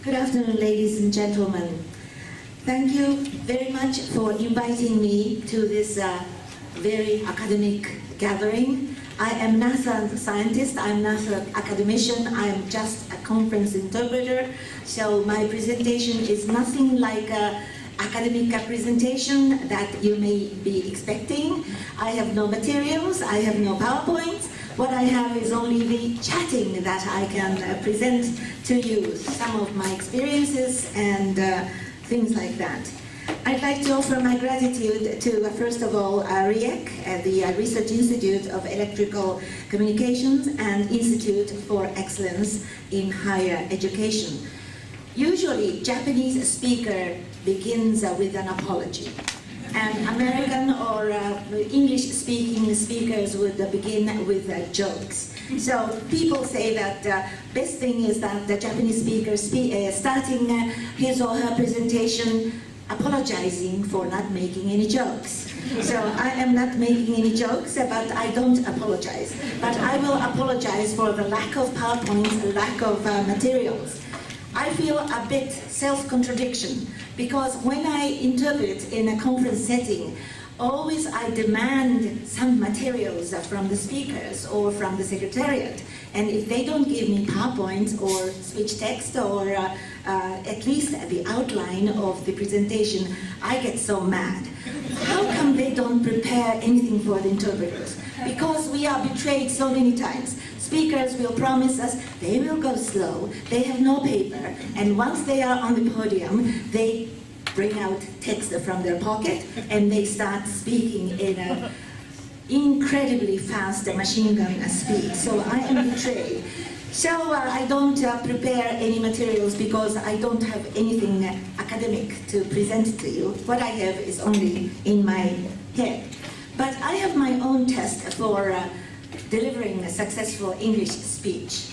Good afternoon, ladies and gentlemen. Thank you very much for inviting me to this very academic gathering. I am not a scientist, I'm not an academician, I'm just a conference interpreter. So my presentation is nothing like an academic presentation that you may be expecting. I have no materials, I have no PowerPoints. What I have is only the chatting that I can present to you, some of my experiences and things like that. I'd like to offer my gratitude to, first of all, RIEC, the Research Institute of Electrical Communications and Institute for Excellence in Higher Education. Usually, Japanese speaker begins with an apology. And American or English-speaking speakers would begin with jokes. So people say that best thing is that the Japanese speaker starting his or her presentation apologizing for not making any jokes. So I am not making any jokes, but I don't apologize. But I will apologize for the lack of PowerPoints, the lack of materials. I feel a bit self-contradiction because when I interpret in a conference setting, always I demand some materials from the speakers or from the secretariat. And if they don't give me PowerPoints or speech text or at least the outline of the presentation, I get so mad. How come they don't prepare anything for the interpreters? Because we are betrayed so many times. Speakers will promise us they will go slow, they have no paper, and once they are on the podium, they bring out text from their pocket and they start speaking in an incredibly fast machine gun speed. So I am betrayed. So I don't prepare any materials because I don't have anything academic to present to you. What I have is only in my head. But I have my own test for delivering a successful English speech.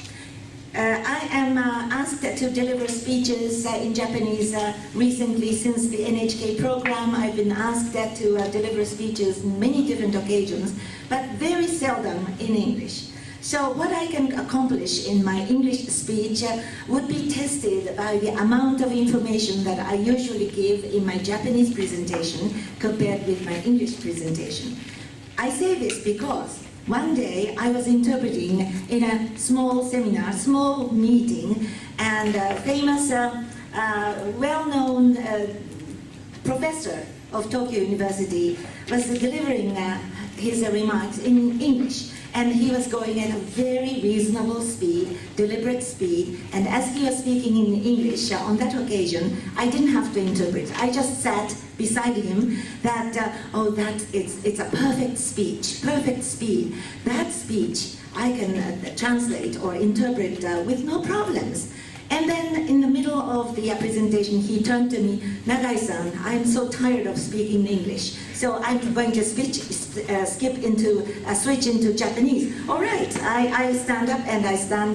I am asked to deliver speeches in Japanese recently since the NHK program. I've been asked to deliver speeches on many different occasions, but very seldom in English. So what I can accomplish in my English speech would be tested by the amount of information that I usually give in my Japanese presentation compared with my English presentation. I say this because one day I was interpreting in a small seminar, small meeting, and a famous, well-known professor of Tohoku University was delivering his remarks in English. And he was going at a very reasonable speed, deliberate speed, and as he was speaking in English on that occasion, I didn't have to interpret. I just sat beside him that, it's a perfect speech, perfect speed. That speech I can translate or interpret with no problems. And then in the middle of the presentation, he turned to me, Nagai-san, I'm so tired of speaking English, so I'm going to switch into Japanese. All right, I stand up and I stand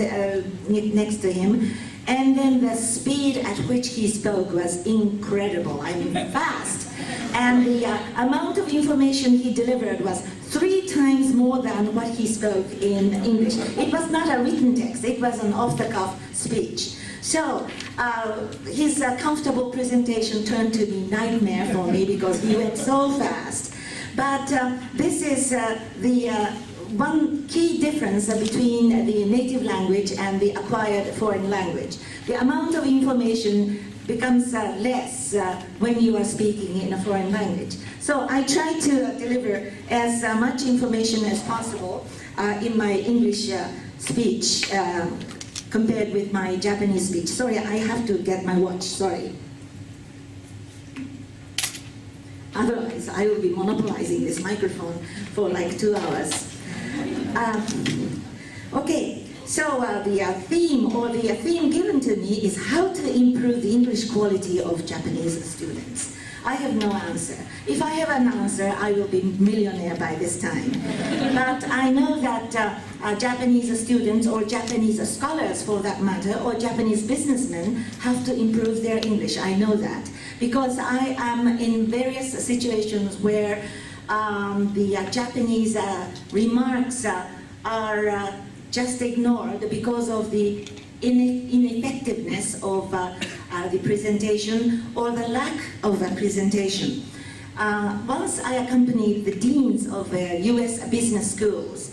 next to him. And then the speed at which he spoke was incredible, I mean fast. And the amount of information he delivered was 3 times more than what he spoke in English. It was not a written text, it was an off-the-cuff speech. So his comfortable presentation turned to be nightmare for me because he went so fast. But this is the one key difference between the native language and the acquired foreign language. The amount of information becomes less when you are speaking in a foreign language. So I try to deliver as much information as possible in my English speech compared with my Japanese speech. Sorry, I have to get my watch, sorry. Otherwise, I will be monopolizing this microphone for like 2 hours. Okay, so the theme given to me is how to improve the English quality of Japanese students. I have no answer. If I have an answer, I will be millionaire by this time. But I know that Japanese students or Japanese scholars for that matter, or Japanese businessmen have to improve their English. I know that. Because I am in various situations where the Japanese remarks are just ignored because of the ineffectiveness of the presentation or the lack of a presentation. Once I accompanied the deans of US business schools,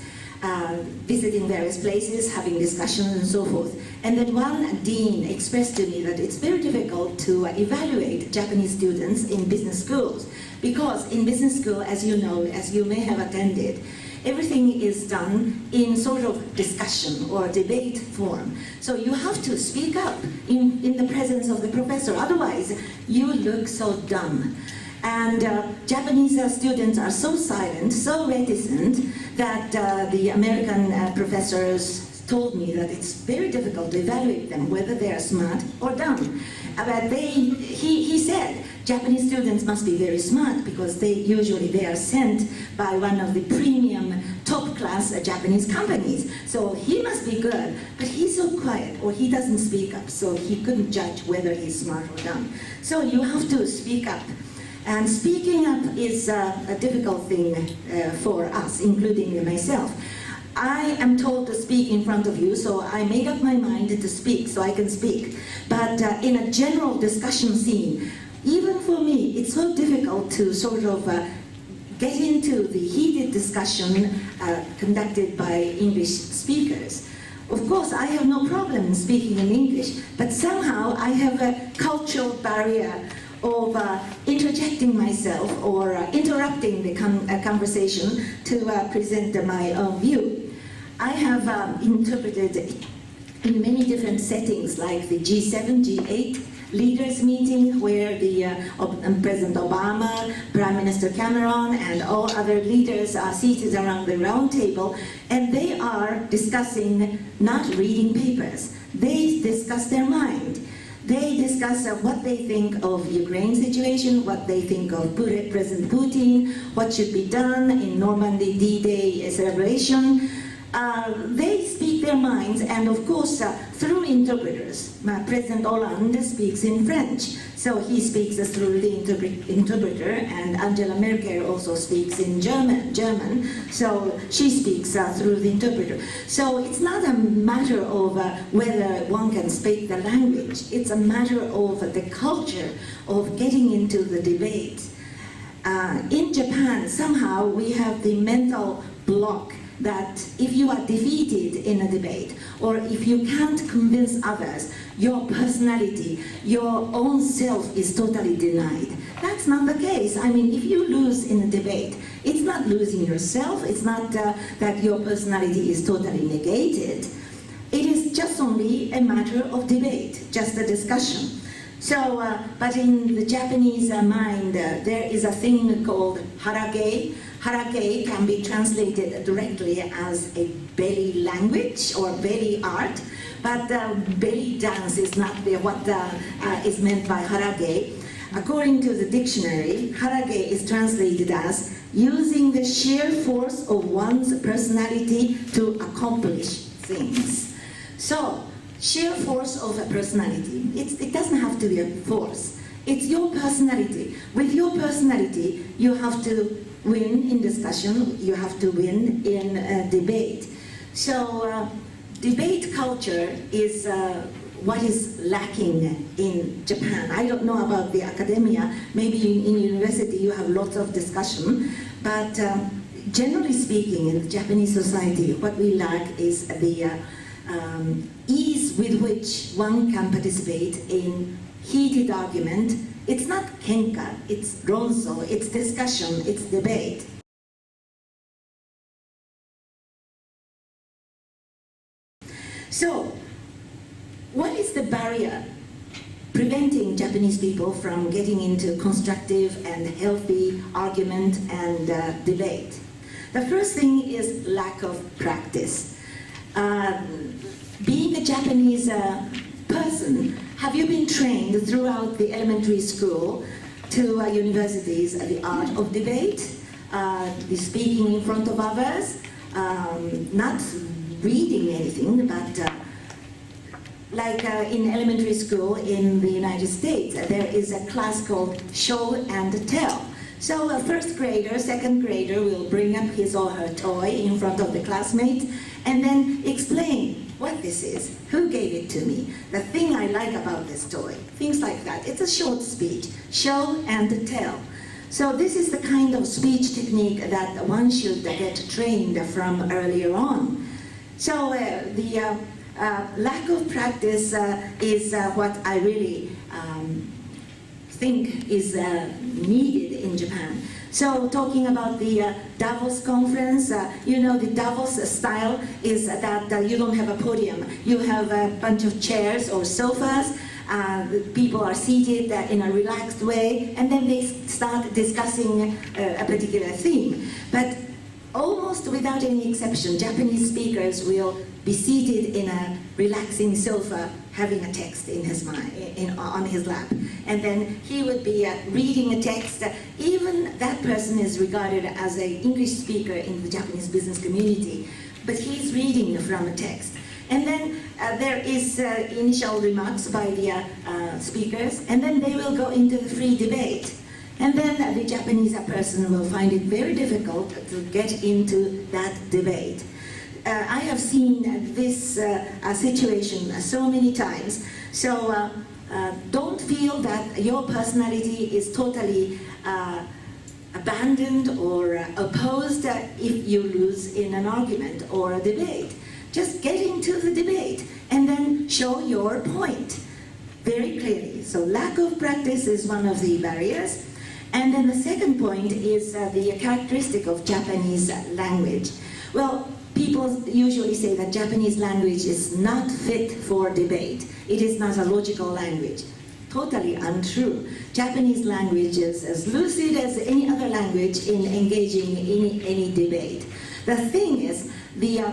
visiting various places, having discussions and so forth. And then one dean expressed to me that it's very difficult to evaluate Japanese students in business schools, because in business school, as you know, as you may have attended, everything is done in sort of discussion or debate form. So you have to speak up in the presence of the professor, otherwise you look so dumb. And Japanese students are so silent, so reticent, that the American professors told me that it's very difficult to evaluate them, whether they are smart or dumb. But he said, Japanese students must be very smart because they are sent by one of the premium top-class Japanese companies. So he must be good, but he's so quiet, or he doesn't speak up, so he couldn't judge whether he's smart or dumb. So you have to speak up. And speaking up is a difficult thing for us, including myself. I am told to speak in front of you, so I made up my mind to speak, so I can speak. But in a general discussion scene, even for me, it's so difficult to sort of get into the heated discussion conducted by English speakers. Of course, I have no problem in speaking in English, but somehow I have a cultural barrier of interjecting myself or interrupting the conversation to present my own view. I have interpreted in many different settings, like the G7, G8 leaders meeting, where the President Obama, Prime Minister Cameron, and all other leaders are seated around the round table, and they are discussing, not reading papers. They discuss their mind. They discuss what they think of Ukraine situation, what they think of President Putin, what should be done in Normandy D-Day celebration. They speak their minds, and of course, through interpreters. President Hollande speaks in French, so he speaks through the interpreter, and Angela Merkel also speaks in German, so she speaks through the interpreter. So it's not a matter of whether one can speak the language, it's a matter of the culture of getting into the debate. In Japan, somehow we have the mental block that if you are defeated in a debate, or if you can't convince others, your personality, your own self is totally denied. That's not the case. I mean, if you lose in a debate, it's not losing yourself, it's not that your personality is totally negated. It is just only a matter of debate, just a discussion. So, but in the Japanese mind, there is a thing called harage. Harage can be translated directly as a belly language or belly art, but belly dance is not what is meant by harage. According to the dictionary, harage is translated as using the sheer force of one's personality to accomplish things. So, sheer force of a personality, it doesn't have to be a force. It's your personality. With your personality, you have to win in discussion, you have to win in debate. So debate culture is what is lacking in Japan. I don't know about the academia, maybe in university you have lots of discussion, but generally speaking in the Japanese society, what we lack is the ease with which one can participate in heated argument. It's not kenka, it's ronso, it's discussion, it's debate. So, what is the barrier preventing Japanese people from getting into constructive and healthy argument and debate? The first thing is lack of practice. Being a Japanese person, have you been trained throughout the elementary school to universities the art of debate, the speaking in front of others, not reading anything, but like in elementary school in the United States, there is a class called show and tell. So a first grader, second grader will bring up his or her toy in front of the classmates and then explain what this is, who gave it to me, the thing I like about this toy, things like that. It's a short speech, show and tell. So this is the kind of speech technique that one should get trained from earlier on. So the lack of practice is what I really think is needed in Japan. So talking about the Davos conference, you know, the Davos style is that you don't have a podium. You have a bunch of chairs or sofas. People are seated in a relaxed way, and then they start discussing a particular theme. But almost without any exception, Japanese speakers will be seated in a relaxing sofa, having a text in his mind, on his lap. And then he would be reading a text. Even that person is regarded as an English speaker in the Japanese business community, but he's reading from a text. And then there is initial remarks by the speakers, and then they will go into the free debate. And then the Japanese person will find it very difficult to get into that debate. I have seen this situation so many times. So don't feel that your personality is totally abandoned or opposed if you lose in an argument or a debate. Just get into the debate and then show your point very clearly. So lack of practice is one of the barriers. And then the second point is the characteristic of Japanese language. Well, people usually say that Japanese language is not fit for debate. It is not a logical language. Totally untrue. Japanese language is as lucid as any other language in engaging in any debate. The thing is, the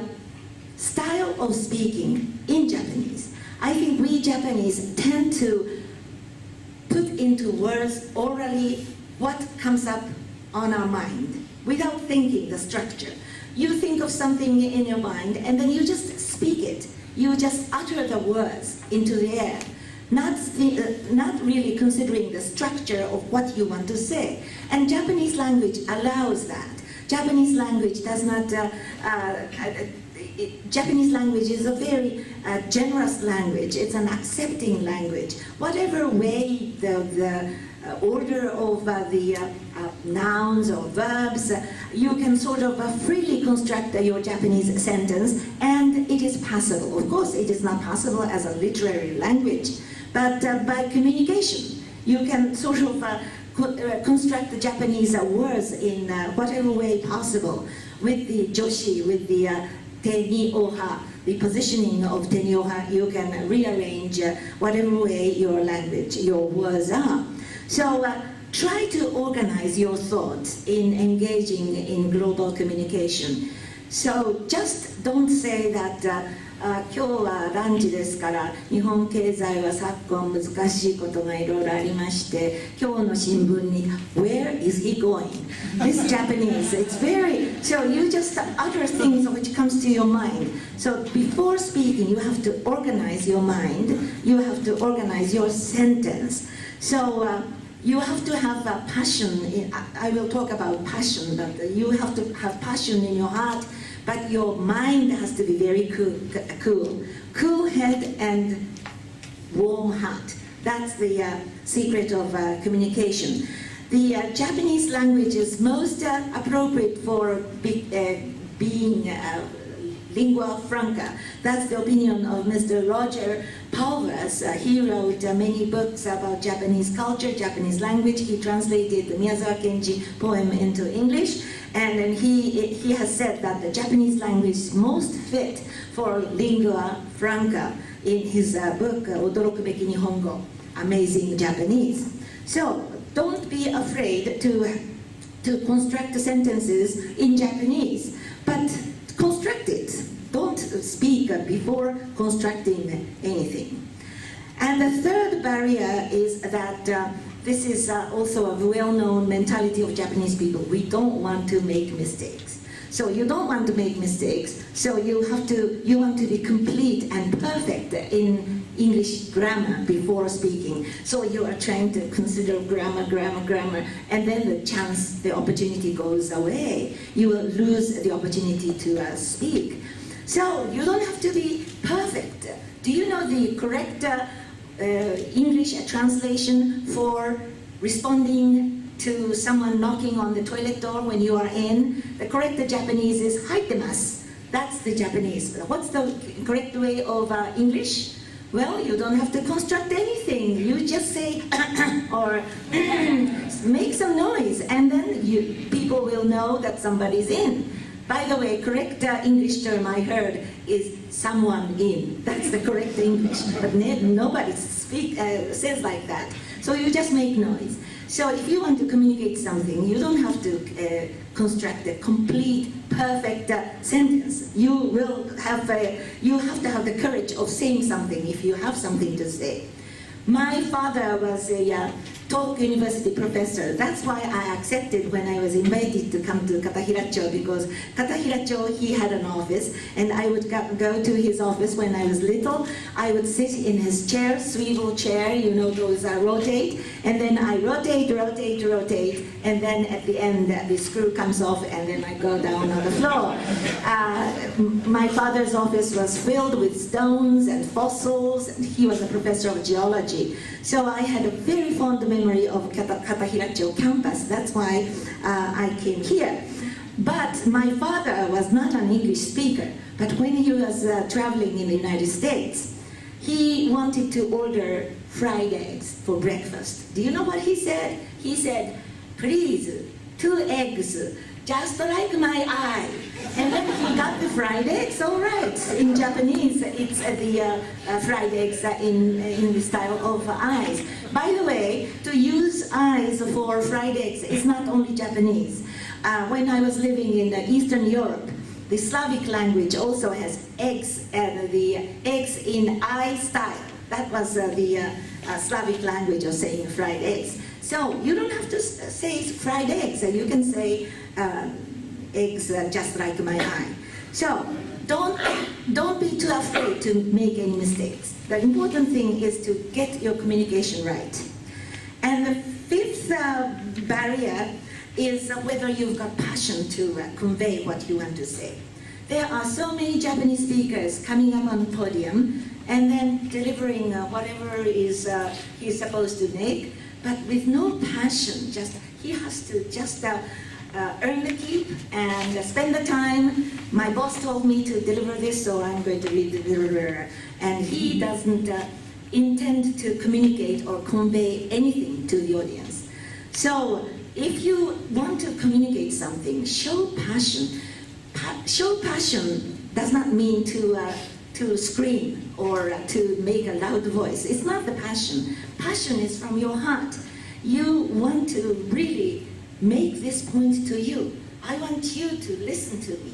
style of speaking in Japanese, I think we Japanese tend to put into words orally what comes up on our mind without thinking the structure. You think of something in your mind and then you just speak it. You just utter the words into the air, not really considering the structure of what you want to say. And Japanese language allows that. Japanese language does not, Japanese language is a very generous language. It's an accepting language. Whatever way the order of the nouns or verbs, you can sort of freely construct your Japanese sentence, and it is possible. Of course, it is not possible as a literary language, but by communication, you can sort of construct the Japanese words in whatever way possible, with the joshi, with the te ni oha, the positioning of te ni oha. You can rearrange whatever way your language, your words are. So try to organize your thoughts in engaging in global communication. So just don't say that 今日はランチですから日本経済は昨今難しいことがいろいろありまして今日の新聞に Where is he going? This Japanese, it's very, so you just utter things which comes to your mind. So before speaking, you have to organize your mind, you have to organize your sentence. So you have to have a passion. I will talk about passion, but you have to have passion in your heart, but your mind has to be very cool. Cool head and warm heart. That's the secret of communication. The Japanese language is most appropriate for being lingua franca. That's the opinion of Mr. Roger Pulvers. He wrote many books about Japanese culture, Japanese language. He translated the Miyazawa Kenji poem into English. And then he has said that the Japanese language is most fit for lingua franca in his book, Odorokubeki Nihongo, Amazing Japanese. So don't be afraid to construct sentences in Japanese, but construct it. Don't speak before constructing anything. And the third barrier is that this is also a well-known mentality of Japanese people. We don't want to make mistakes. So you don't want to make mistakes. So you want to be complete and perfect in English grammar before speaking. So you are trying to consider grammar, and then the opportunity goes away. You will lose the opportunity to speak. So you don't have to be perfect. Do you know the correct English translation for responding to someone knocking on the toilet door when you are in? The correct Japanese is "haitemasu." That's the Japanese. What's the correct way of English? Well, you don't have to construct anything. You just say or make some noise, and then people will know that somebody's in. By the way, correct English term I heard is "someone in." That's the correct English, but nobody says like that. So you just make noise. So if you want to communicate something, you don't have to construct a complete, perfect sentence. You have to have the courage of saying something if you have something to say. My father was a Tohoku University professor. That's why I accepted when I was invited to come to Katahiracho, because Katahiracho, he had an office, and I would go to his office when I was little. I would sit in his chair, swivel chair, you know, those rotate, and then I rotate, and then at the end the screw comes off, and then I go down on the floor. My father's office was filled with stones and fossils, and he was a professor of geology. So I had a very fond memory of Katahiracho campus. That's why I came here. But my father was not an English speaker. But when he was traveling in the United States, he wanted to order fried eggs for breakfast. Do you know what he said? He said, "Please, 2 eggs, just like my eye." And then he got the fried eggs. All right, in Japanese, it's the fried eggs in the style of eyes. By the way, to use eyes for fried eggs is not only Japanese. When I was living in Eastern Europe, the Slavic language also has eggs, the eggs in eye style. That was the Slavic language of saying fried eggs. So you don't have to say fried eggs. You can say eggs just like my eye. So don't be too afraid to make any mistakes. The important thing is to get your communication right. And the fifth barrier is whether you've got passion to convey what you want to say. There are so many Japanese speakers coming up on the podium and then delivering whatever is he's supposed to make, but with no passion. He has to just earn the keep and spend the time. My boss told me to deliver this, so I'm going to deliver. And he doesn't intend to communicate or convey anything to the audience. So if you want to communicate something, show passion. Show passion does not mean to scream or to make a loud voice. It's not the passion. Passion is from your heart. You want to really make this point to you. I want you to listen to me,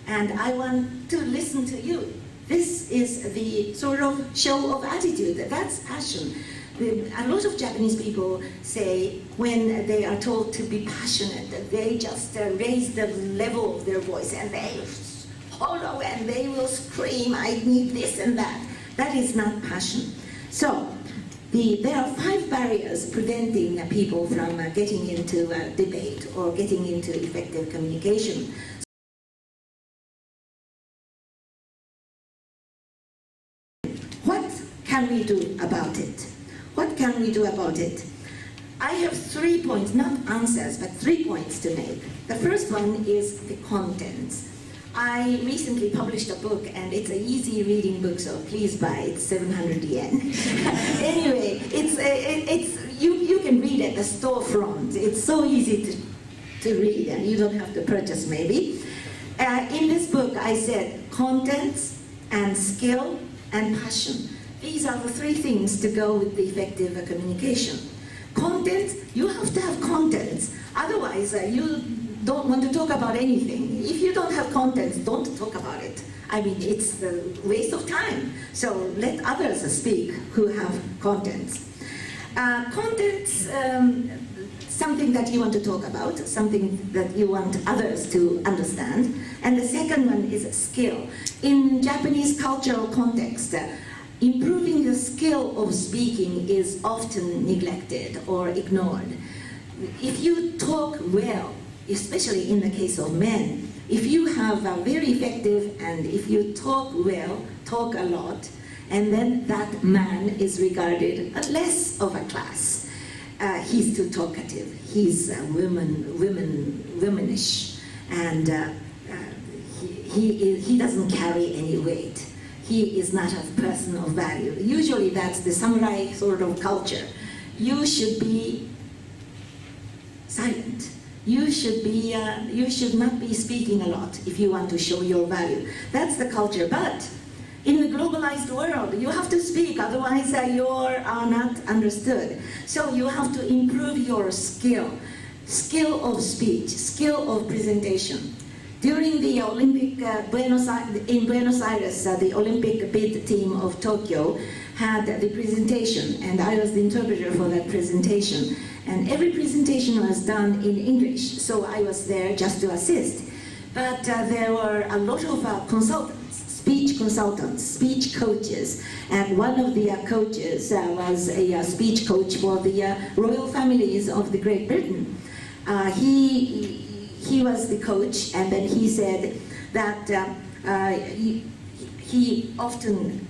and I want to listen to you. This is the sort of show of attitude. That's passion. A lot of Japanese people say when they are told to be passionate, they just raise the level of their voice and they hollow and they will scream, "I need this and that." That is not passion. So there are 5 barriers preventing people from getting into debate or getting into effective communication. What can we do about it? What can we do about it? I have 3 points, not answers, but 3 points to make. The first one is the contents. I recently published a book, and it's an easy reading book, so please buy it. It's 700 yen. Anyway, you can read at the storefront. It's so easy to read, and you don't have to purchase maybe. In this book, I said contents and skill and passion. These are the 3 things to go with the effective communication. Content, you have to have contents. Otherwise, you don't want to talk about anything. If you don't have contents, don't talk about it. I mean, it's a waste of time. So let others speak who have contents. something that you want to talk about, something that you want others to understand. And the second one is skill. In Japanese cultural context, improving the skill of speaking is often neglected or ignored. If you talk well, especially in the case of men, if you have a very effective and if you talk well, talk a lot, and then that man is regarded as less of a class. He's too talkative, he's womanish, and he doesn't carry any weight. He is not a person of value. Usually that's the samurai sort of culture. You should be silent. You should not be speaking a lot if you want to show your value. That's the culture. But in the globalized world, you have to speak, otherwise you are not understood. So you have to improve your skill of speech, skill of presentation. During the Olympic, in Buenos Aires, the Olympic bid team of Tokyo had the presentation, and I was the interpreter for that presentation. And every presentation was done in English, so I was there just to assist. But there were a lot of consultants, speech coaches, and one of the coaches was a speech coach for the royal families of the Great Britain. He was the coach, and then he said that he often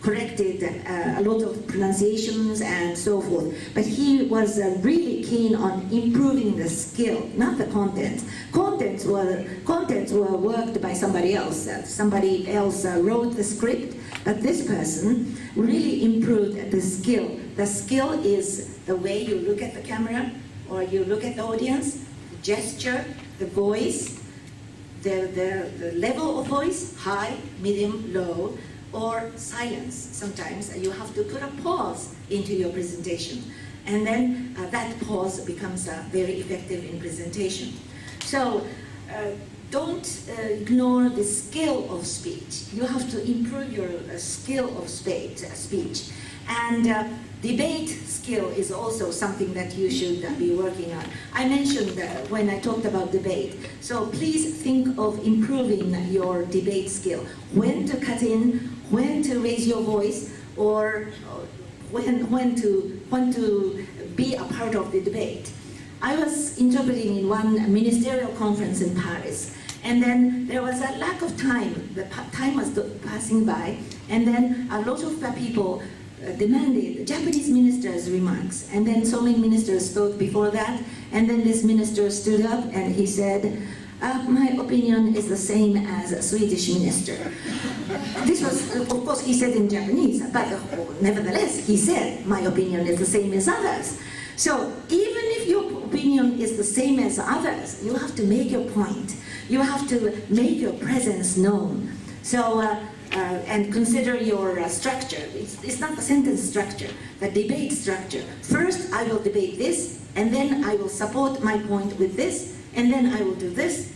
corrected a lot of pronunciations and so forth, but he was really keen on improving the skill, not the content. Contents were worked by somebody else. Somebody else wrote the script, but this person really improved the skill. The skill is the way you look at the camera, or you look at the audience, the gesture, the voice, the level of voice, high, medium, low, or silence. Sometimes you have to put a pause into your presentation, and then that pause becomes very effective in presentation. So don't ignore the skill of speech. You have to improve your skill of speech. And debate skill is also something that you should be working on. I mentioned when I talked about debate. So please think of improving your debate skill. When to cut in, when to raise your voice, or when to be a part of the debate. I was interpreting in one ministerial conference in Paris, and then there was a lack of time. The time was passing by, and then a lot of people demanded the Japanese minister's remarks, and then so many ministers spoke before that, and then this minister stood up and he said, my opinion is the same as a Swedish minister. This was, of course, he said in Japanese, but nevertheless, he said, my opinion is the same as others. So even if your opinion is the same as others, you have to make your point. You have to make your presence known. So, and consider your structure. It's not the sentence structure, the debate structure. First, I will debate this, and then I will support my point with this, and then I will do this.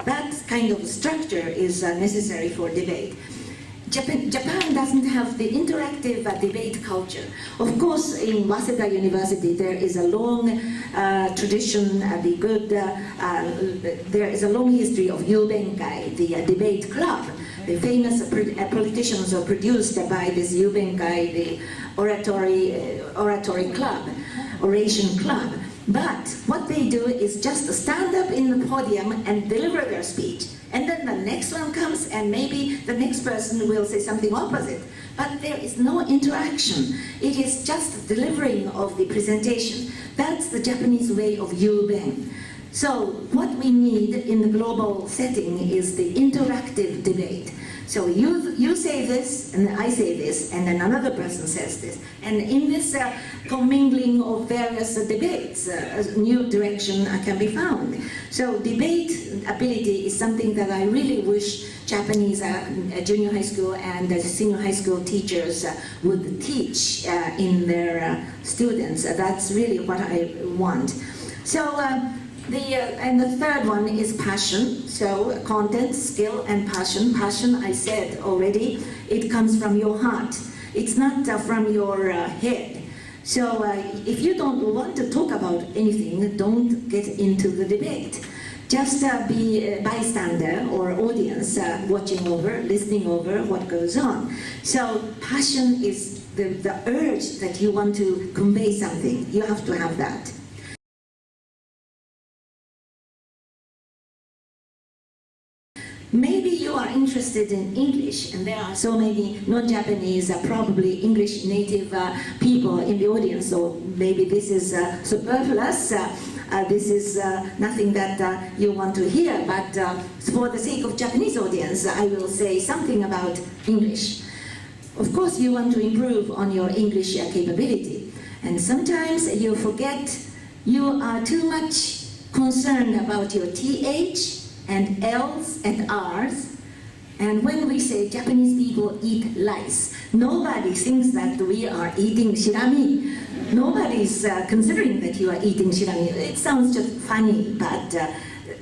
That kind of structure is necessary for debate. Japan doesn't have the interactive debate culture. Of course, in Waseda University, there is a long tradition, there is a long history of Yubenkai, the debate club. The famous politicians are produced by this Yubenkai, the oratory club, oration club. But what they do is just stand up in the podium and deliver their speech. And then the next one comes, and maybe the next person will say something opposite. But there is no interaction. It is just delivering of the presentation. That's the Japanese way of yuben. So what we need in the global setting is the interactive debate. So you say this, and I say this, and then another person says this. And in this commingling of various debates, a new direction can be found. So debate ability is something that I really wish Japanese junior high school and senior high school teachers would teach in their students. That's really what I want. So. And the third one is passion. So content, skill, and passion. Passion, I said already, it comes from your heart. It's not from your head. So if you don't want to talk about anything, don't get into the debate. Just be a bystander or audience watching over, listening over what goes on. So passion is the urge that you want to convey something. You have to have that. Maybe you are interested in English, and there are so many non-Japanese, probably English native people in the audience, so maybe this is superfluous. This is nothing that you want to hear, but for the sake of Japanese audience, I will say something about English. Of course, you want to improve on your English capability, and sometimes you forget you are too much concerned about your TH and L's and R's. And when we say Japanese people eat rice, nobody thinks that we are eating shirami. Nobody's considering that you are eating shirami. It sounds just funny, but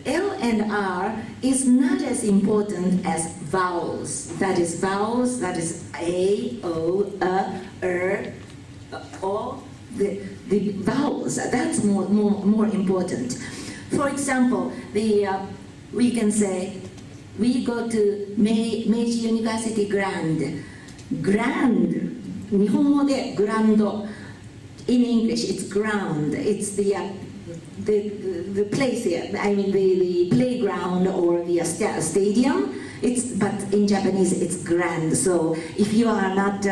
L and R is not as important as vowels. That is vowels, that is A, O, O, the vowels. That's more important. For example, we can say, we go to Meiji University Grand. Grand, 日本語で grand. In English, it's ground. It's the place here. I mean, the playground or the stadium. But in Japanese, it's grand. So if you are not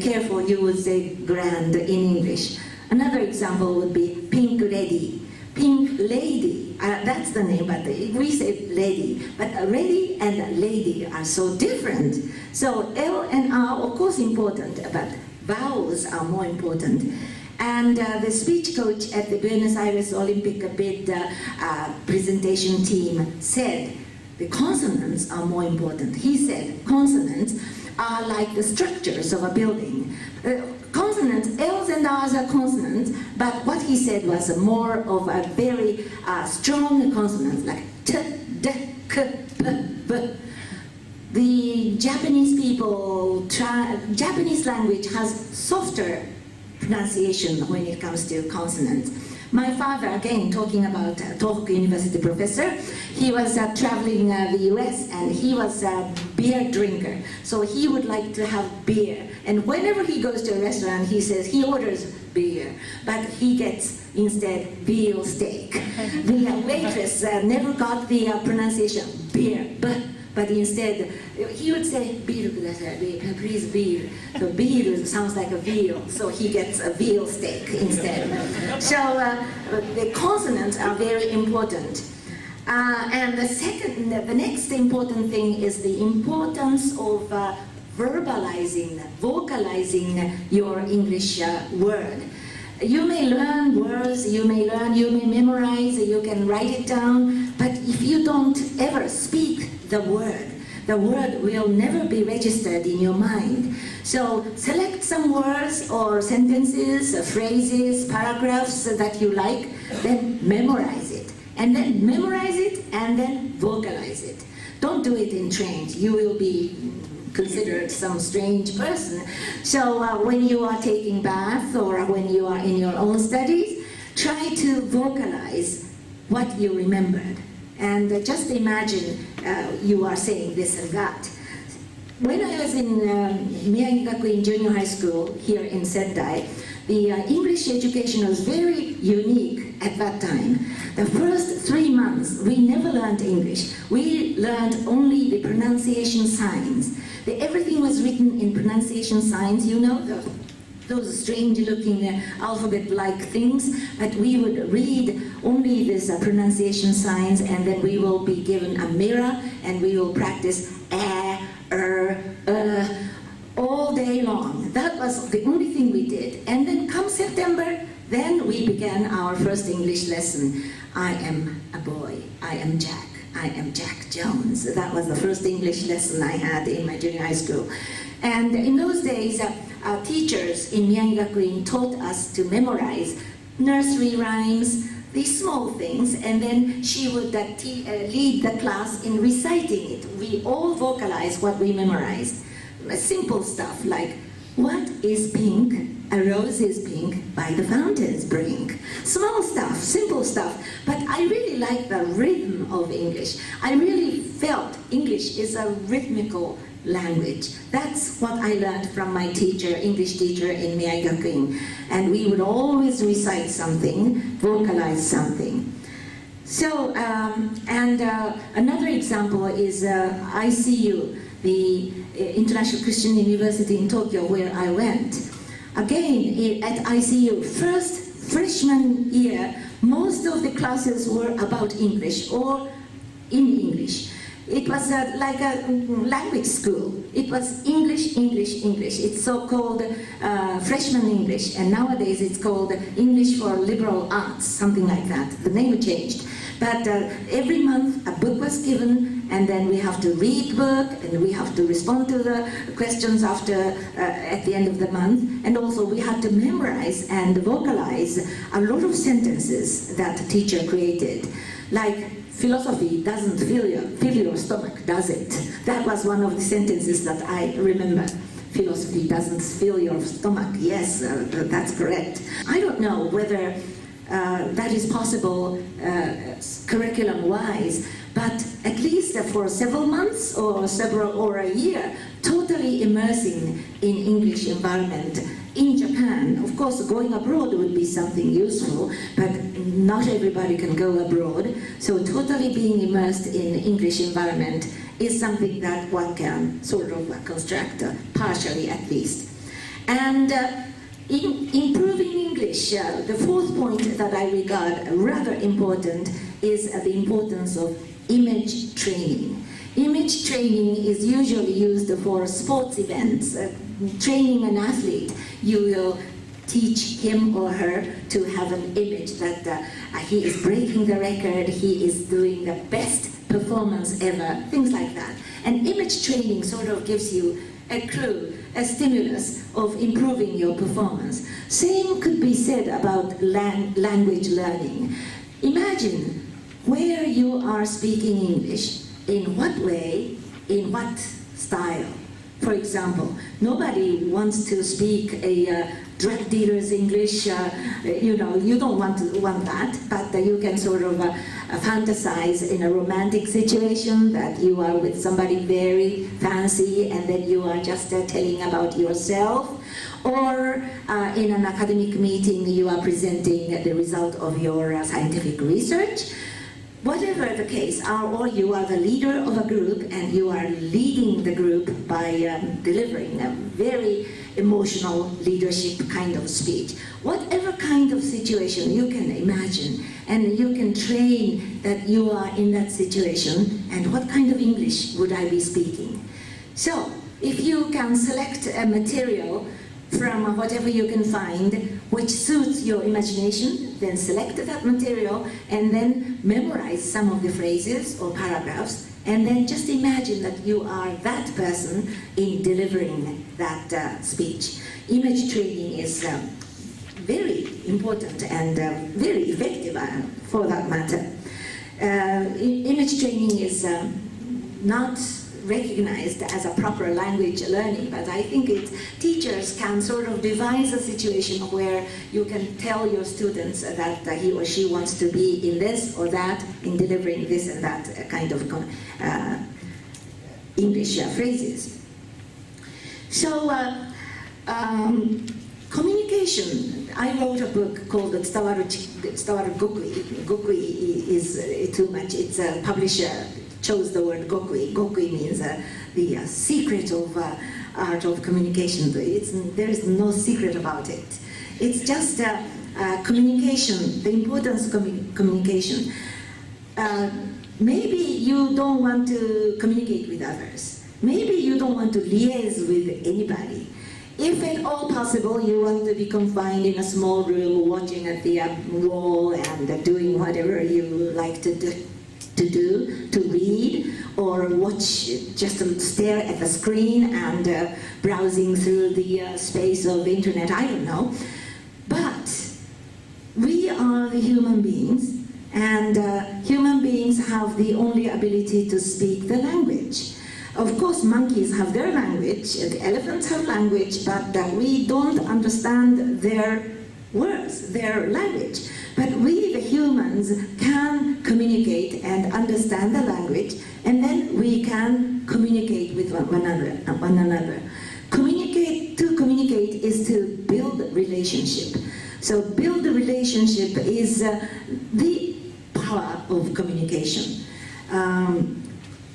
careful, you would say grand in English. Another example would be Pink Lady. Pink Lady, that's the name, but we say lady. But lady and lady are so different. So L and R, of course, important, but vowels are more important. And the speech coach at the Buenos Aires Olympic bid presentation team said the consonants are more important. He said consonants are like the structures of a building. Consonants, L's and R's are consonants, but what he said was more of a very strong consonants, like T, D, K, P, B. The Japanese people, Japanese language has softer pronunciation when it comes to consonants. My father, again, talking about Tohoku University professor, he was traveling the US and he was a beer drinker. So he would like to have beer. And whenever he goes to a restaurant, he says he orders beer, but he gets instead veal steak. The waitress never got the pronunciation beer, but instead, he would say, beer, please beer. So beer sounds like a veal, so he gets a veal steak instead. So the consonants are very important. And the next important thing is the importance of verbalizing, vocalizing your English word. You may learn words, you may memorize, you can write it down, but if you don't ever speak the word will never be registered in your mind. So select some words or sentences, phrases, paragraphs that you like, then memorize it. And then memorize it and then vocalize it. Don't do it in trains. You will be considered some strange person. So when you are taking bath or when you are in your own studies, try to vocalize what you remembered. And just imagine you are saying this and that. When I was in Miyagi-Gakuin Junior High School here in Sendai, the English education was very unique at that time. The first 3 months, we never learned English. We learned only the pronunciation signs. Everything was written in pronunciation signs, you know, those strange-looking alphabet-like things, but we would read only these pronunciation signs, and then we will be given a mirror, and we will practice all day long. That was the only thing we did. And then come September, then we began our first English lesson. I am a boy, I am Jack. I am Jack Jones. That was the first English lesson I had in my junior high school. And in those days, teachers in Miyagi-Gakuin taught us to memorize nursery rhymes, these small things, and then she would lead the class in reciting it. We all vocalized what we memorized. Simple stuff like What is pink? A rose is pink by the fountain's brink. Small stuff, simple stuff, but I really like the rhythm of English. I really felt English is a rhythmical language. That's what I learned from my teacher, English teacher in Miyagi-gakuin. And we would always recite something, vocalize something. So, another example is ICU, the International Christian University in Tokyo, where I went. Again, at ICU, first freshman year, most of the classes were about English or in English. It was like a language school. It was English, English, English. It's so-called freshman English, and nowadays it's called English for Liberal Arts, something like that. The name changed. But every month a book was given, and then we have to read the book, and we have to respond to the questions after at the end of the month, and also we had to memorize and vocalize a lot of sentences that the teacher created, like philosophy doesn't fill your stomach, does it? That was one of the sentences that I remember. Philosophy doesn't fill your stomach. Yes, that's correct. I don't know whether that is possible curriculum-wise, but at least for several months or a year, totally immersing in English environment in Japan. Of course, going abroad would be something useful, but not everybody can go abroad. So totally being immersed in English environment is something that one can sort of construct, partially at least. And in improving English, the fourth point that I regard rather important is the importance of image training. Image training is usually used for sports events. Training an athlete, you will teach him or her to have an image that he is breaking the record, he is doing the best performance ever, things like that. And image training sort of gives you a clue, a stimulus of improving your performance. Same could be said about language learning. Imagine where you are speaking English, in what way, in what style. For example, nobody wants to speak a drug dealer's English. You don't want that, but you can sort of fantasize in a romantic situation that you are with somebody very fancy, and then you are just telling about yourself. Or in an academic meeting, you are presenting the result of your scientific research. Whatever the case, or you are the leader of a group and you are leading the group by delivering a very emotional leadership kind of speech. Whatever kind of situation you can imagine, and you can train that you are in that situation, and what kind of English would I be speaking? So, if you can select a material from whatever you can find which suits your imagination, then select that material and then memorize some of the phrases or paragraphs, and then just imagine that you are that person in delivering that speech. Image training is very important and very effective for that matter. Image training is not recognized as a proper language learning, but I think teachers can sort of devise a situation where you can tell your students that he or she wants to be in this or that, in delivering this and that kind of English phrases. So, communication. I wrote a book called Tsudawaru Gokui. Gokui is too much. It's a publisher chose the word gokui. Gokui means the secret of art of communication. There is no secret about it. It's just communication, the importance of communication. Maybe you don't want to communicate with others. Maybe you don't want to liaise with anybody. If at all possible, you want to be confined in a small room, watching at the wall and doing whatever you like to read, or watch, just stare at the screen and browsing through the space of the internet, I don't know. But we are the human beings, and human beings have the only ability to speak the language. Of course, monkeys have their language, the elephants have language, but we don't understand their words, their language. But we, the humans, can communicate and understand the language, and then we can communicate with one another. To communicate is to build relationship. So build a relationship is the power of communication.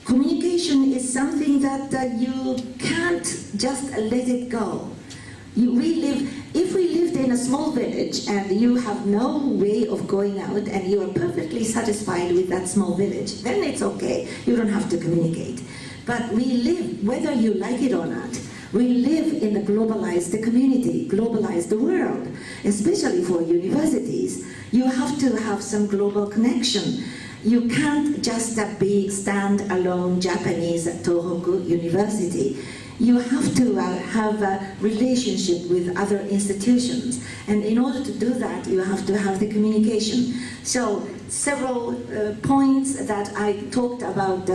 Communication is something that you can't just let it go. If we lived in a small village and you have no way of going out and you are perfectly satisfied with that small village, then it's okay. You don't have to communicate. But we live, whether you like it or not, we live in a globalized community, globalized world, especially for universities. You have to have some global connection. You can't just be stand-alone Japanese at Tohoku University. You have to have a relationship with other institutions. And in order to do that, you have to have the communication. So several points that I talked about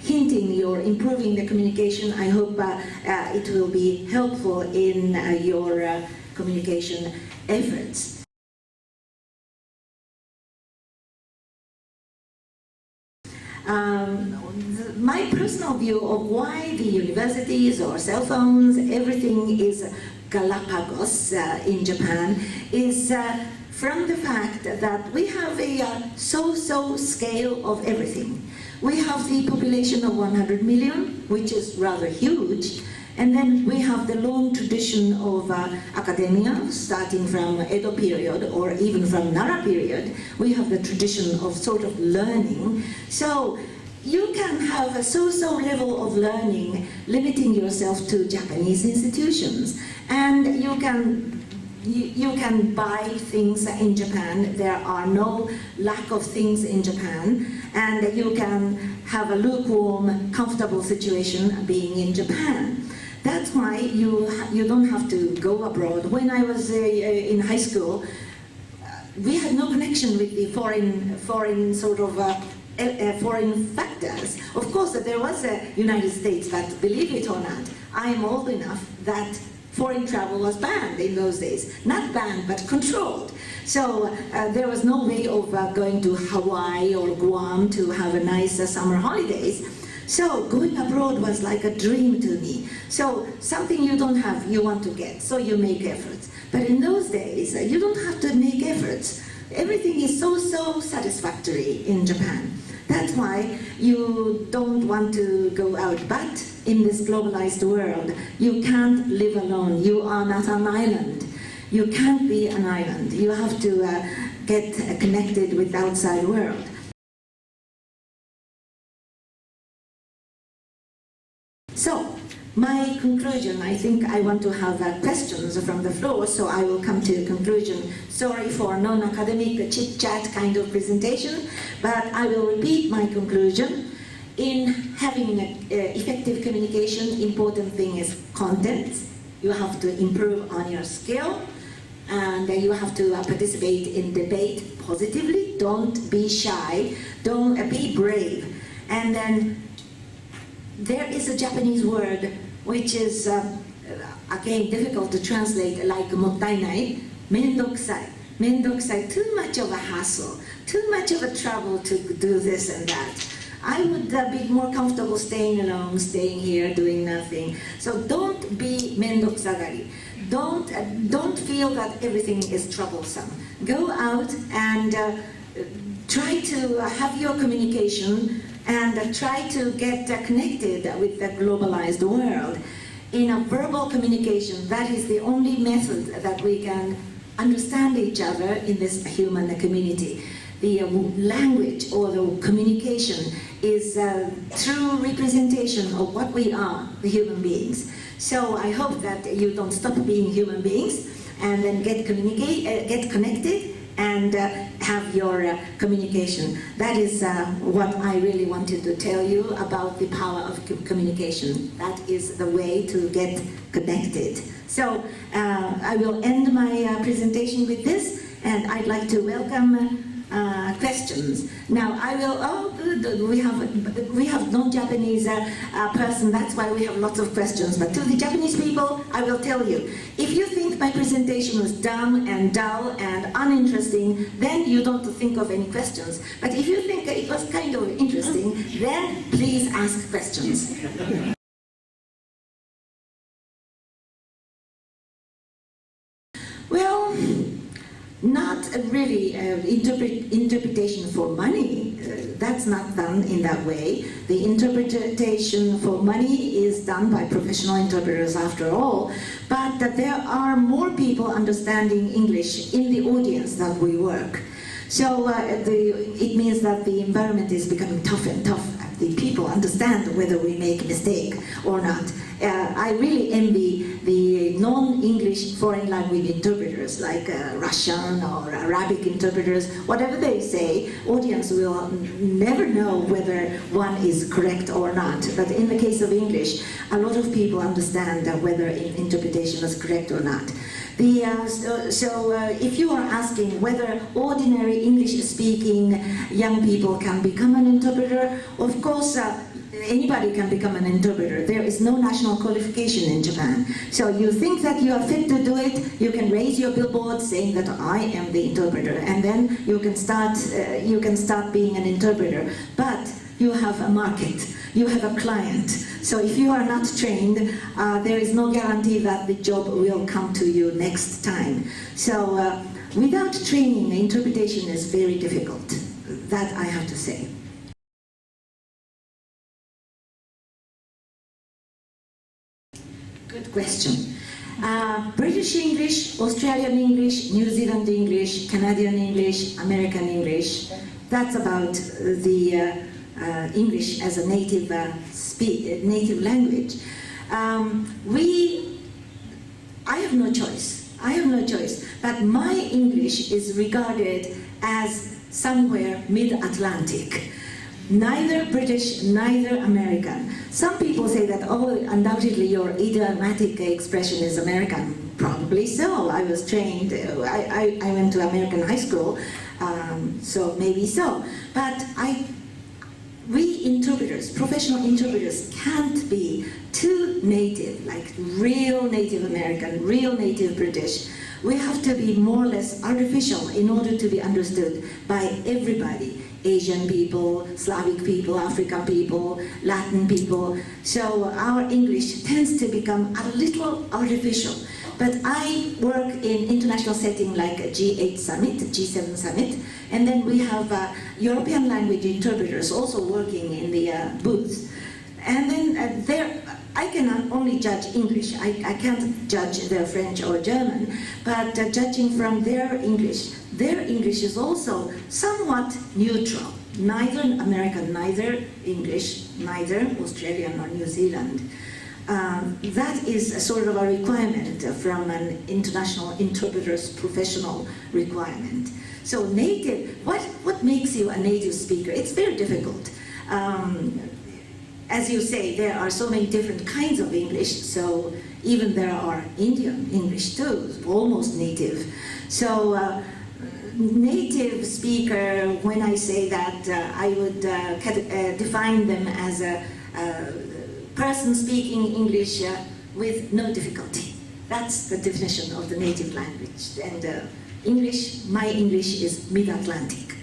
hinting you're improving the communication. I hope it will be helpful in your communication efforts. My personal view of why the universities or cell phones, everything is Galapagos in Japan, is from the fact that we have a so-so scale of everything. We have the population of 100 million, which is rather huge, and then we have the long tradition of academia, starting from Edo period or even from Nara period. We have the tradition of sort of learning. So you can have a so-so level of learning, limiting yourself to Japanese institutions, and you can buy things in Japan. There are no lack of things in Japan, and you can have a lukewarm, comfortable situation being in Japan. That's why you don't have to go abroad. When I was in high school, we had no connection with the foreign sort of foreign factors. Of course, there was a United States, but believe it or not, I am old enough that foreign travel was banned in those days. Not banned, but controlled. So there was no way of going to Hawaii or Guam to have a nice summer holidays. So going abroad was like a dream to me. So something you don't have, you want to get, so you make efforts. But in those days, you don't have to make efforts. Everything is so satisfactory in Japan. That's why you don't want to go out. But in this globalized world, you can't live alone. You are not an island. You can't be an island. You have to get connected with the outside world. So, my conclusion, I think I want to have questions from the floor, so I will come to a conclusion. Sorry for non-academic chit-chat kind of presentation, but I will repeat my conclusion. In having effective communication, important thing is content. You have to improve on your skill, and you have to participate in debate positively. Don't be shy, don't be brave. And then there is a Japanese word which is, again, difficult to translate, like mottainai, mendokusai. Mendokusai, too much of a hassle, too much of a trouble to do this and that. I would be more comfortable staying alone, staying here, doing nothing. So don't be mendokusagari. Don't feel that everything is troublesome. Go out and try to have your communication and try to get connected with the globalized world. In a verbal communication, that is the only method that we can understand each other in this human community. The language or the communication is true representation of what we are, the human beings. So I hope that you don't stop being human beings and then get connected and have your communication. That is what I really wanted to tell you about the power of communication. That is the way to get connected. So I will end my presentation with this, and I'd like to welcome questions. Now I will, oh good, we have non-Japanese person, that's why we have lots of questions. But to the Japanese people, I will tell you, if you think my presentation was dumb and dull and uninteresting, then you don't think of any questions. But if you think it was kind of interesting, then please ask questions. Well, not really interpretation for money. That's not done in that way. The interpretation for money is done by professional interpreters after all, but there are more people understanding English in the audience that we work. So it means that the environment is becoming tough and tough. The people understand whether we make a mistake or not. I really envy the non-English foreign language interpreters like Russian or Arabic interpreters. Whatever they say, audience will never know whether one is correct or not. But in the case of English, a lot of people understand whether interpretation is correct or not. If you are asking whether ordinary English-speaking young people can become an interpreter, of course, anybody can become an interpreter. There is no national qualification in Japan. So you think that you are fit to do it, you can raise your billboard saying that I am the interpreter, and then you can start being an interpreter. But you have a market, you have a client. So if you are not trained, there is no guarantee that the job will come to you next time. So without training, interpretation is very difficult. That I have to say. Good question. British English, Australian English, New Zealand English, Canadian English, American English. That's about the English as a native language. I have no choice. I have no choice. But my English is regarded as somewhere mid-Atlantic. Neither British, neither American. Some people say that, oh, undoubtedly your idiomatic expression is American. Probably so. I was trained, I went to American high school, so maybe so. But we interpreters, professional interpreters, can't be too native, like real Native American, real Native British. We have to be more or less artificial in order to be understood by everybody. Asian people, Slavic people, African people, Latin people. So our English tends to become a little artificial. But I work in international setting like a G8 summit, G7 summit, and then we have European language interpreters also working in the booths. And then I cannot only judge English, I can't judge their French or German, but judging from their English is also somewhat neutral. Neither American, neither English, neither Australian or New Zealand. That is a sort of a requirement from an international interpreter's professional requirement. So native, what makes you a native speaker? It's very difficult. As you say, there are so many different kinds of English, so even there are Indian English too, almost native. So native speaker, when I say that, I would define them as a person speaking English with no difficulty. That's the definition of the native language. And English, my English is mid-Atlantic.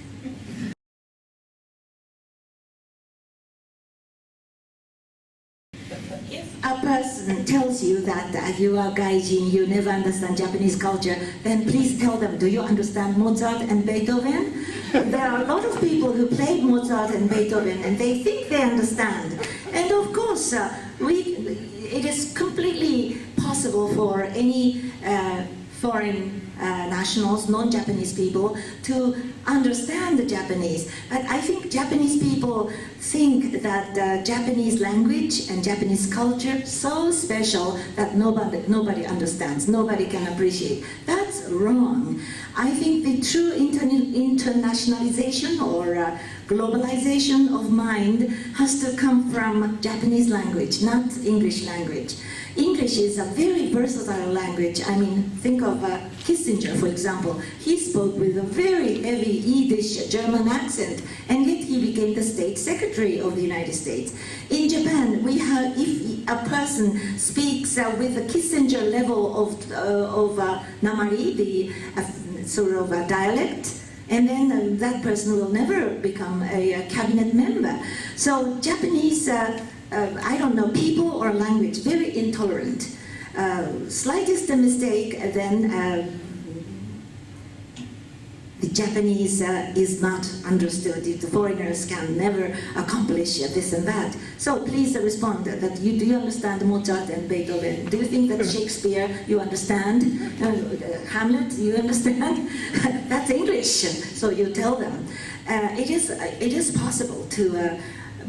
If a person tells you that you are gaijin, you never understand Japanese culture, then please tell them, do you understand Mozart and Beethoven? There are a lot of people who played Mozart and Beethoven and they think they understand. And of course, it is completely possible for any foreign nationals, non-Japanese people, to understand the Japanese. But I think Japanese people think that Japanese language and Japanese culture so special that nobody understands, nobody can appreciate. That's wrong. I think the true internationalization or globalization of mind has to come from Japanese language, not English language. English is a very versatile language. I mean, think of Kissinger, for example. He spoke with a very heavy Yiddish German accent, and yet he became the State Secretary of the United States. In Japan, we have, if a person speaks with a Kissinger level of namari, the sort of a dialect, and then that person will never become a cabinet member. So Japanese, I don't know, people or language, very intolerant. Slightest mistake, then the Japanese is not understood. The foreigners can never accomplish this and that. So please respond that do you understand Mozart and Beethoven? Do you think that Shakespeare you understand? Hamlet, you understand? That's English. So you tell them. It is possible to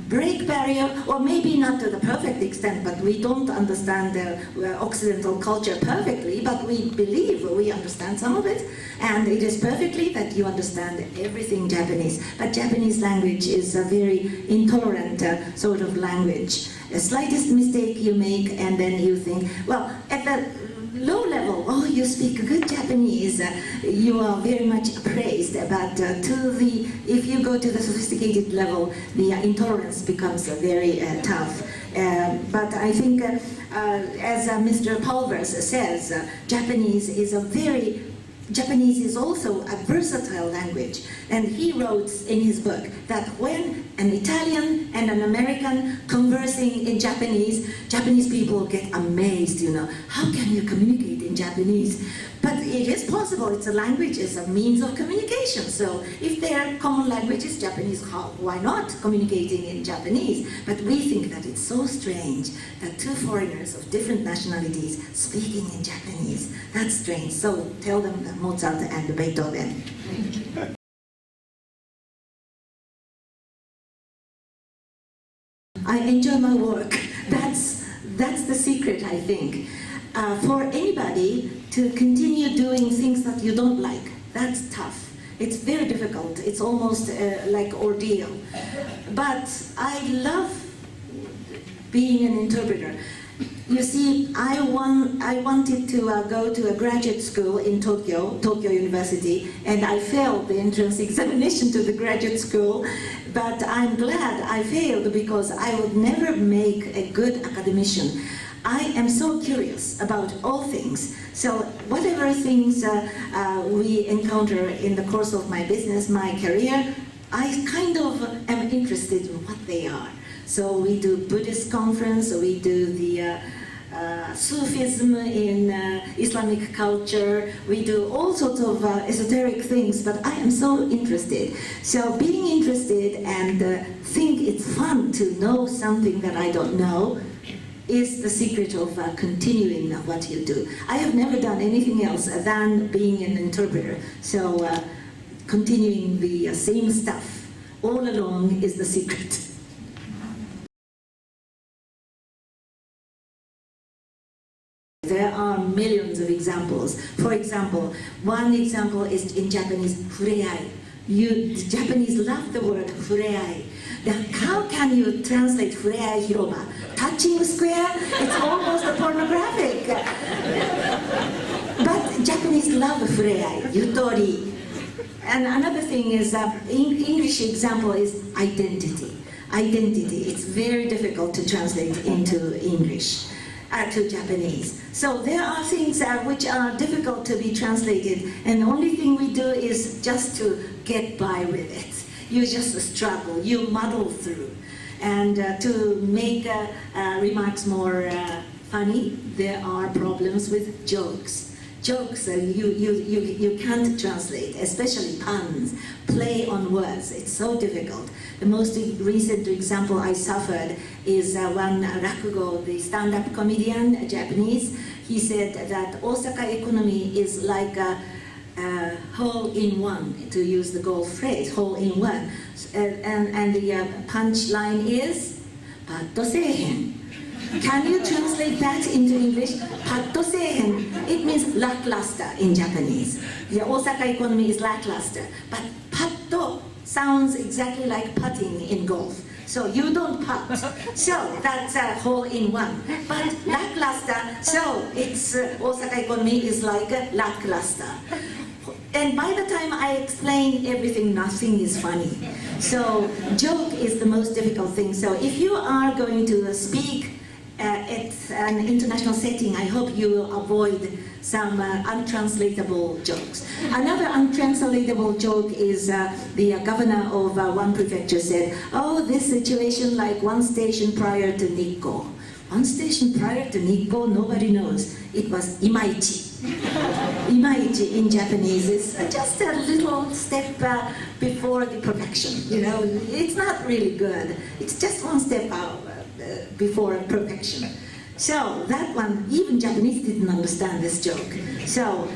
break barrier, or maybe not to the perfect extent, but we don't understand Occidental culture perfectly, but we believe we understand some of it, and it is perfectly that you understand everything Japanese. But Japanese language is a very intolerant sort of language. The slightest mistake you make, and then you think, well, at the low level, oh, you speak good Japanese, you are very much praised, but if you go to the sophisticated level, the intolerance becomes very tough. But I think, as Mr. Pulvers says, Japanese is also a versatile language. And he wrote in his book that when an Italian and an American conversing in Japanese people get amazed, you know, how can you communicate in Japanese? But it is possible, it's a language, it's a means of communication. So if there are common languages, Japanese, why not communicating in Japanese? But we think that it's so strange that two foreigners of different nationalities speaking in Japanese. That's strange. So tell them that Mozart and Beethoven. I enjoy my work. That's the secret, I think. For anybody to continue doing things that you don't like, that's tough. It's very difficult. It's almost like ordeal. But I love being an interpreter. You see, I wanted to go to a graduate school in Tohoku University, and I failed the entrance examination to the graduate school. But I'm glad I failed because I would never make a good academician. I am so curious about all things. So whatever things we encounter in the course of my business, my career, I kind of am interested in what they are. So we do Buddhist conference, we do the Sufism in Islamic culture, we do all sorts of esoteric things, but I am so interested. So being interested and think it's fun to know something that I don't know is the secret of continuing what you do. I have never done anything else than being an interpreter. So continuing the same stuff all along is the secret. There are millions of examples. For example, one example is in Japanese, fureai. The Japanese love the word fureai. How can you translate fureai hiroba? Touching square? It's almost pornographic. But Japanese love fureai, yutori. And another thing is, English example is identity. Identity, it's very difficult to translate into English. To Japanese. So there are things which are difficult to be translated, and the only thing we do is just to get by with it. You just struggle, you muddle through. And to make remarks more funny, there are problems with jokes. Jokes you can't translate, especially puns, play on words. It's so difficult. The most recent example I suffered is one rakugo, the stand-up comedian, Japanese. He said that Osaka economy is like a hole-in-one, to use the golf phrase, hole-in-one. And the punchline is, patto seihen. Can you translate that into English? Patto seihen. It means lackluster in Japanese. The Osaka economy is lackluster. But patto sounds exactly like putting in golf. So you don't pout. So that's a hole in one. But lackluster, so it's Osaka economy is like lackluster. And by the time I explain everything, nothing is funny. So joke is the most difficult thing. So if you are going to speak at an international setting, I hope you will avoid some untranslatable jokes. Another untranslatable joke is the governor of one prefecture said, oh, this situation like one station prior to Nikko. One station prior to Nikko, nobody knows. It was Imaichi. Imaichi in Japanese is just a little step before the perfection. You know, it's not really good. It's just one step before perfection. So that one, even Japanese didn't understand this joke. So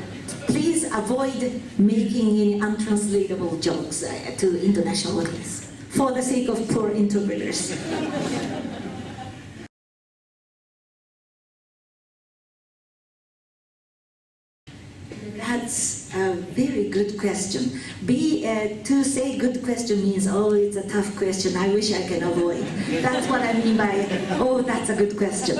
please avoid making any untranslatable jokes to international audience for the sake of poor interpreters. That's a very good question. To say good question means, oh, it's a tough question, I wish I can avoid. That's what I mean by, oh, that's a good question.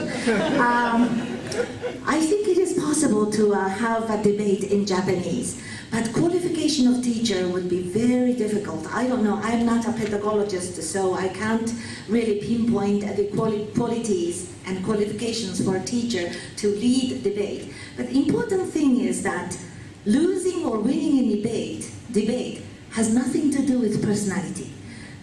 I think it is possible to have a debate in Japanese, but qualification of teacher would be very difficult. I don't know, I'm not a pedagogist, so I can't really pinpoint the qualities and qualifications for a teacher to lead debate. But the important thing is that losing or winning a debate has nothing to do with personality.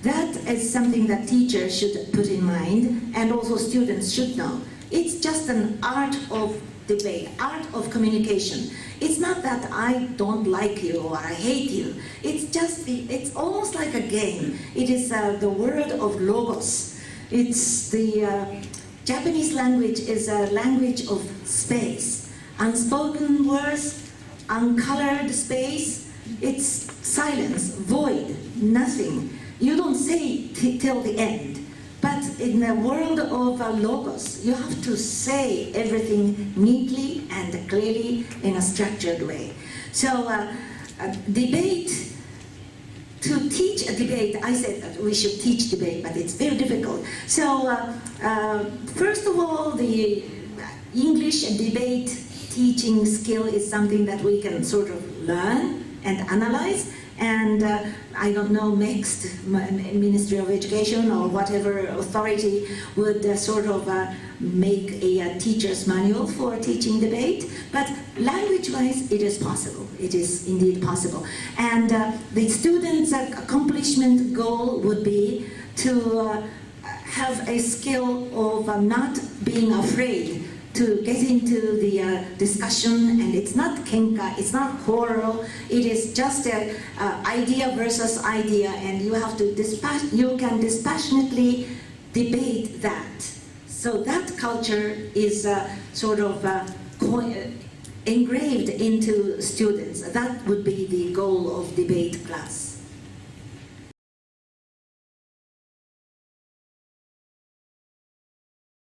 That is something that teachers should put in mind, and also students should know. It's just an art of debate, art of communication. It's not that I don't like you or I hate you. It's almost like a game. It is the word of logos. It's the Japanese language is a language of space. Unspoken words, uncolored space, it's silence, void, nothing. You don't say till the end. But in the world of logos, you have to say everything neatly and clearly in a structured way. So debate, to teach a debate, I said that we should teach debate, but it's very difficult. So first of all, the English debate teaching skill is something that we can sort of learn and analyze, and I don't know, next Ministry of Education or whatever authority would sort of make a teacher's manual for teaching debate, but language-wise it is possible. It is indeed possible. And the student's accomplishment goal would be to have a skill of not being afraid to get into the discussion, and it's not kenka, it's not quarrel, it is just an idea versus idea, and you have to you can dispassionately debate that. So that culture is sort of engraved into students. That would be the goal of debate class.